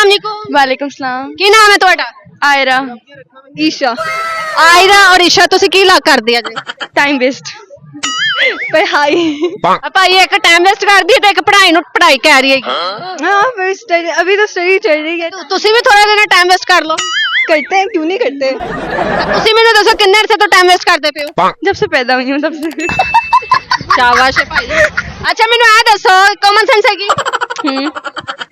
अस्सलाम वालेकुम सलाम। की नाम है ਤੁਹਾਡਾ? आयरा ईशा। ਆਇਰਾ ਔਰ ਈਸ਼ਾ ਤੁਸੀਂ ਕੀ ਲਾ ਕਰਦੇ ਆ ਜੀ? टाइम वेस्ट पढ़ाई। ਭਾਈ ਇੱਕ ਟਾਈਮ ਵੇਸਟ ਕਰਦੀ ਹੈ ਤੇ ਇੱਕ ਪੜ੍ਹਾਈ ਨੂੰ ਪੜ੍ਹਾਈ ਕਹਿ ਰਹੀ ਹੈਗੀ। हाँ फिर स्टडी, अभी तो स्टडी चल रही है। ਤੁਸੀਂ ਵੀ ਥੋੜਾ ਜਿਹਾ ਟਾਈਮ ਵੇਸਟ ਕਰ ਲਓ। करते हैं, क्यों नहीं करते। ਤੁਸੀਂ ਮੈਨੂੰ ਦੱਸੋ ਕਿੰਨੇ ਅਰਸੇ ਤੋਂ ਟਾਈਮ ਵੇਸਟ ਕਰਦੇ ਪਏ ਹੋ? जब से पैदा हुई हूँ तब से। ਸ਼ਾਬਾਸ਼ ਹੈ ਭਾਈ। ਅੱਛਾ ਮੈਨੂੰ ਇਹ ਦੱਸੋ ਕਾਮਨ ਸੈਂਸ ਹੈਗੀ?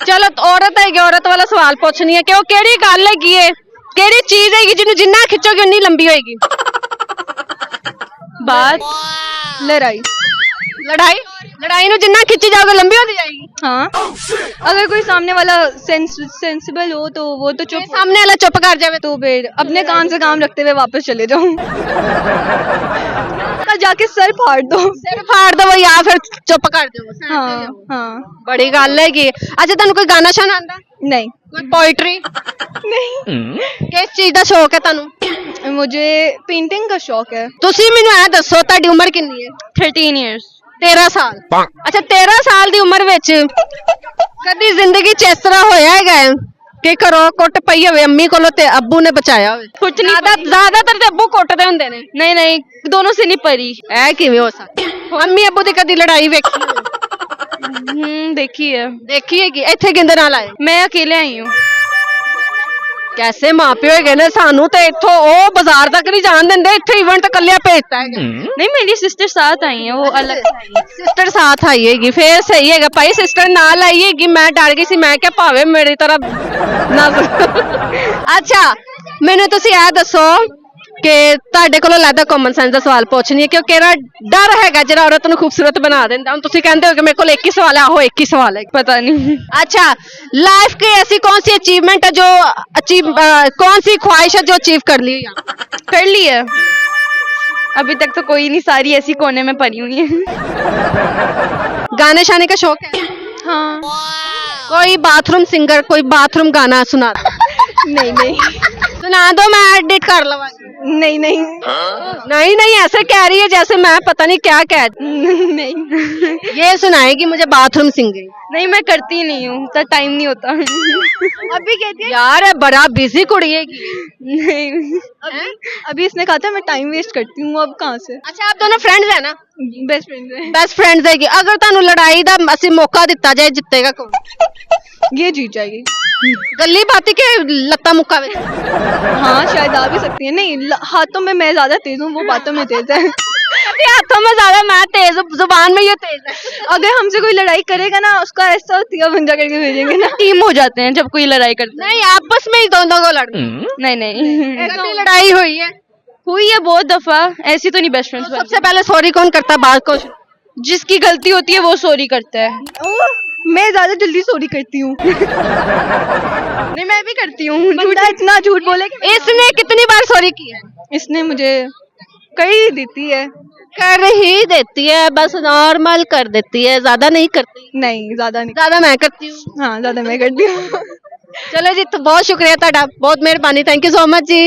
ਚਲੋ ਔਰਤ ਹੈਗੀ, ਔਰਤ ਵਾਲਾ ਸਵਾਲ ਪੁੱਛਣੀ ਹੈ ਕਿ ਉਹ ਕਿਹੜੀ ਗੱਲ ਹੈਗੀ ਏ, ਕਿਹੜੀ ਚੀਜ਼ ਹੈਗੀ ਜਿਹਨੂੰ ਜਿੰਨਾ ਖਿੱਚੋਗੇ ਉਨੀ ਲੰਬੀ ਹੋਏਗੀ? बात लड़ाई। ਲੜਾਈ? ਲੜਾਈ ਨੂੰ ਜਿੰਨਾ ਖਿੱਚੀ ਜਾਓਗੇ ਲੰਬੀ होती जाएगी। हाँ अगर कोई सामने वाला सेंसिबल हो तो वो तो चुप, सामने वाला चुप कर जावे तो फिर अपने काम से काम रखते हुए वापस चले जाऊं। जाके सर फाड़ दो। सिर फाड़ दो या फिर चुप कर दो। हाँ हाँ बड़ी गल हैगी। अच्छा तुहानू कोई गाना शाना आंदा? नहीं कोई पोइट्री? नहीं। किस चीज दा शौक है तुहानू? मुझे पेंटिंग का शौक है। तुसी मैनू ए दसो ਤੁਹਾਡੀ उम्र कितनी है? 13 years। 13 साल। अच्छा 13 साल दी उम्र विच कदी जिंदगी च इस तरह होया है कि घरों कुट पई होवे अम्मी कोलों ते अब्बू ने बचाया होवे? कुछ नहीं परी। ज्यादातर ते अब्बू कुटदे हुंदे ने। नहीं नहीं, दोनों से नहीं परी। ऐ किवें हो सकदा? अम्मी अब्बू दी कदी लड़ाई वेखी होवे? देखी है। देखी हैगी। इत्थे किंदे नाल आए? मैं अकेले आई हूँ। कैसे माँ प्यो है ने सानू ते इत्थों ओ बाजार तक नहीं जान देंदे, इत्थे इवेंट कल्लिया भेजता है। नहीं मेरी सिस्टर साथ आई है, वो अलग से आई है। सिस्टर साथ आई हैगी फिर सही हैगा भाई। सिस्टर नाल आई हैगी, मैं डर गई सी, मैं क्या भावे मेरी तरह ना। अच्छा मैनू तुसी ए दसो कि ਤੁਹਾਡੇ ਕੋਲੋਂ ਲੈਦਾ ਕਾਮਨ ਸੈਂਸ ਦਾ ਸਵਾਲ ਪੁੱਛਣੀ ਹੈ ਕਿ ਉਹ ਕਿਹੜਾ ਡਰ ਹੈਗਾ ਜਿਹੜਾ ਔਰਤ ਨੂੰ ਖੂਬਸੂਰਤ ਬਣਾ ਦਿੰਦਾ? ਹੁਣ ਤੁਸੀਂ ਕਹਿੰਦੇ ਹੋ कि मेरे को एक ही सवाल है, आहो एक ही सवाल है। पता नहीं। अच्छा लाइफ की ऐसी कौन सी अचीवमेंट है जो कौन सी ख्वाहिश है जो अचीव कर ली है? कर ली है। अभी तक तो कोई नहीं, सारी ऐसी कोने में पड़ी हुई है। गाने शाने का शौक है? हाँ। कोई बाथरूम सिंगर, कोई बाथरूम गाना सुना दो। नहीं नहीं सुना दो, मैं एडिट कर लवांगी। नहीं नहीं नहीं नहीं ऐसे कह रही है जैसे मैं पता नहीं क्या कह नहीं ये सुनाएगी मुझे बाथरूम सिंगिंग। नहीं मैं करती नहीं हूँ, तो टाइम नहीं होता। अभी कहती है यार है बड़ा बिजी कुड़ी है। नहीं अभी इसने कहा था मैं टाइम वेस्ट करती हूँ, अब कहाँ से। अच्छा आप दोनों फ्रेंड्स है ना? बेस्ट फ्रेंड है। बेस्ट फ्रेंड्स है। अगर तुहानू लड़ाई दा असि मौका दिता जाए जितेगा कौन? ये जीत जाएगी। गली बाती के लत्ता मुक्का में? हाँ शायद आ भी सकती है। नहीं हाथों में मैं ज्यादा तेज हूँ, वो बातों में तेज है। हाथों में ज्यादा मैं तेज हूँ, जुबान में ये तेज है। अगर हमसे कोई लड़ाई करेगा ना, उसका ऐसा तिया भंजा करके भेजेंगे ना। टीम हो जाते हैं जब कोई लड़ाई करता है। नहीं आपस में ही दोनों को लड़। नहीं नहीं कभी लड़ाई हुई है बहुत दफा। ऐसी तो नहीं बेस्ट फ्रेंड्स। तो सबसे पहले सॉरी कौन करता है? बात को जिसकी गलती होती है वो सॉरी करता है। मैं ज्यादा जल्दी सॉरी करती हूँ। नहीं मैं भी करती हूँ। झूठा इतना झूठ बोले। इसने कितनी बार सॉरी की है? इसने मुझे कर ही देती है। कर ही देती है, बस नॉर्मल कर देती है, ज्यादा नहीं करती। नहीं ज्यादा नहीं। ज्यादा मैं करती हूँ। हाँ ज्यादा मैं करती हूँ। चलो जी तो बहुत शुक्रिया, बहुत मेहरबानी, thank you so much ji.